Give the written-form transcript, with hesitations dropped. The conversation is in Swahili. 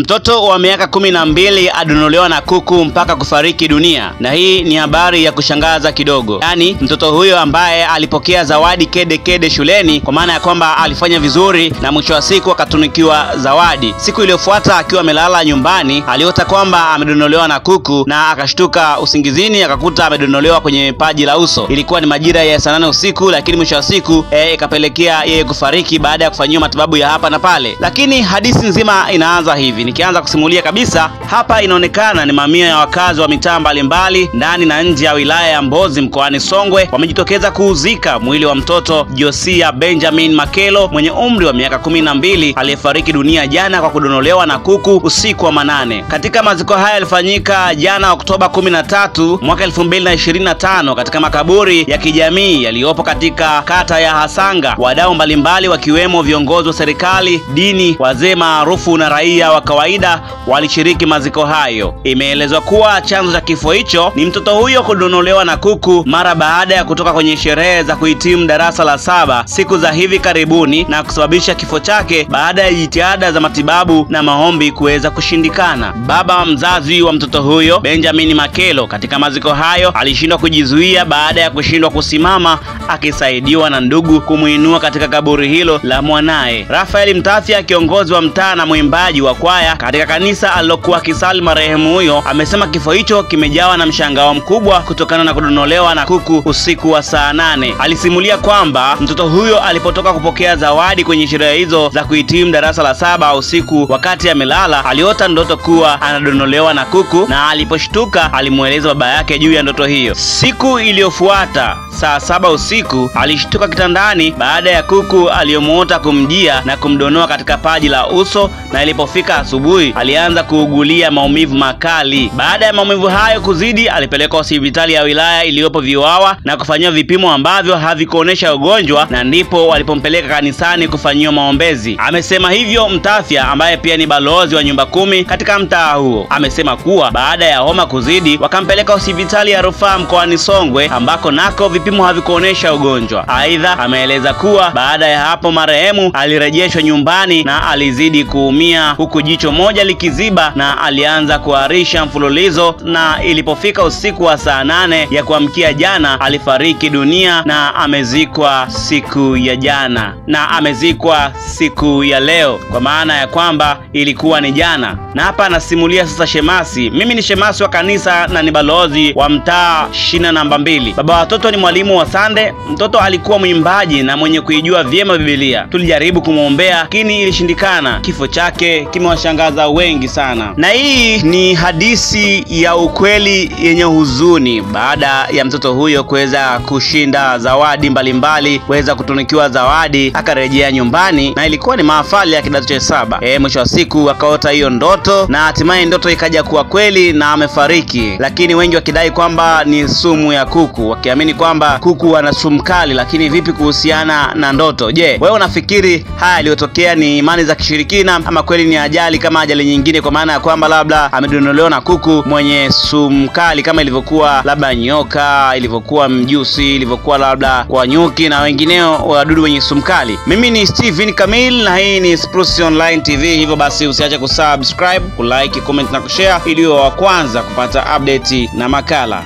Mtoto wa miaka 12 adonolewa na kuku mpaka kufariki dunia, na hii ni habari ya kushangaza kidogo. Yaani mtoto huyo ambaye alipokea zawadi kede shuleni, kwa maana ya kwamba alifanya vizuri na mwisho wa siku akatunikiwa zawadi. Siku iliyofuata akiwa amelala nyumbani, aliota kwamba amedonolewa na kuku na akashtuka usingizini akakuta amedonolewa kwenye paji la uso. Ilikuwa ni majira ya saa 8 usiku, lakini mwisho wa siku ikapelekea yeye kufariki baada ya kufanyiwa matibabu ya hapa na pale. Lakini hadithi nzima inaanza hivi. Nikianza kusimulia kabisa, hapa inaonekana ni mamia ya wakazi wa mitaa mbalimbali ndani na nje ya wilaya ya Mbozi mkoani Songwe wamejitokeza kuuzika mwili wa mtoto Josia Benjamin Makelo mwenye umri wa miaka 12 aliyefariki dunia jana kwa kudonolewa na kuku usiku wa manane. Katika maziko haya yalifanyika jana Oktoba 13 mwaka 2025 katika makaburi ya kijamii yaliyopo katika kata ya Hasanga. Wadau mbalimbali wakiwemo viongozi wa serikali, dini, wazee maarufu na raia wa kawaida walishiriki maziko hayo. Imeelezwa kuwa chanzo cha kifo hicho ni mtoto huyo kudonolewa na kuku mara baada ya kutoka kwenye sherehe za kuhitimu darasa la 7 siku za hivi karibuni, na kusababisha kifo chake baada ya jitihada za matibabu na maombi kuweza kushindikana. Baba mzazi wa mtoto huyo Benjamin Makelo katika maziko hayo alishindwa kujizuia baada ya kushindwa kusimama, akisaidiwa na ndugu kumuinua katika kaburi hilo la mwanae. Rafael Mtafia, kiongozi wa mtaa na mwimbaji wa kwaya katika kanisa alilokuwa kisali marehemu huyo, amesema kifo hicho kimejawa na mshangao mkubwa kutokana na kudonolewa na kuku usiku wa saa 8. Alisimulia kwamba mtoto huyo alipotoka kupokea zawadi kwenye sherehe hizo za kuhitimu darasa la 7 usiku, wakati amelala aliota ndoto kuwa anadonolewa na kuku, na aliposhtuka alimueleza baba yake juu ya ndoto hiyo. Siku iliyofuata saa 7 usiku alishtuka kitandani baada ya kuku aliyomuota kumjia na kumdonoa katika paji la uso, na ilipofika asubuhi alianza kuugulia maumivu makali. Baada ya maumivu hayo kuzidi, alipelekwa hospitali ya wilaya iliyopo Viwawa na kufanyiwa vipimo ambavyo havikuonesha ugonjwa, na ndipo walipompeleka kanisani kufanyiwa maombezi. Amesema hivyo Mtafia ambaye pia ni balozi wa nyumba 10 katika mtaa huo. Amesema kuwa baada ya homa kuzidi wakampeleka hospitali ya rufaa mkoani Songwe ambako nako vipimo havikuonesha ugonjwa. Aidha, ameeleza kuwa baada ya hapo marehemu alirejeshwa nyumbani na alizidi kuumia huku jicho moja likiziba, na alianza kuharisha mfululizo, na ilipofika usiku wa saa 8 ya kuamkia jana alifariki dunia na amezikwa siku ya jana, na amezikwa siku ya leo, kwa maana ya kwamba ilikuwa ni jana. Na hapa anasimulia sasa shemasi. Mimi ni shemasi wa kanisa na ni balozi wa mtaa shina namba 2. Baba watoto ni mwalimu wa Sunday. Mtoto alikuwa mwimbaji na mwenye kuijua vyema Biblia. Tulijaribu kumuombea lakini ilishindikana. Kifo chake kimewashangaza wengi sana. Na hii ni hadithi ya ukweli yenye huzuni baada ya mtoto huyo kuweza kushinda zawadi mbalimbali, kuweza kutunikiwa zawadi, akarejea nyumbani na ilikuwa ni mahafali ya kidato cha 7. Mwisho wa siku akaota hiyo ndoto na hatimaye ndoto ikaja kuwa kweli na amefariki. Lakini wengi wakidai kwamba ni sumu ya kuku, wakiamini kwamba kuku wana sumu kali. Lakini vipi kuhusiana na ndoto? Je, wewe unafikiri haya yaliyotokea ni imani za kishirikina ama kweli ni ajali kama ajali nyingine, kwa maana ya kwamba labda amedonolewa na kuku mwenye sumu kali kama ilivyokuwa labda nyoka, ilivyokuwa mjusi, ilivyokuwa labda kwa nyuki na wengineo wadudu wenye sumu kali? Mimi ni Steven Kamil na hii ni Spruce Online TV. Hivyo basi usiache kusubscribe, kulike, comment na kushare ili uwe wa kwanza kupata update na makala.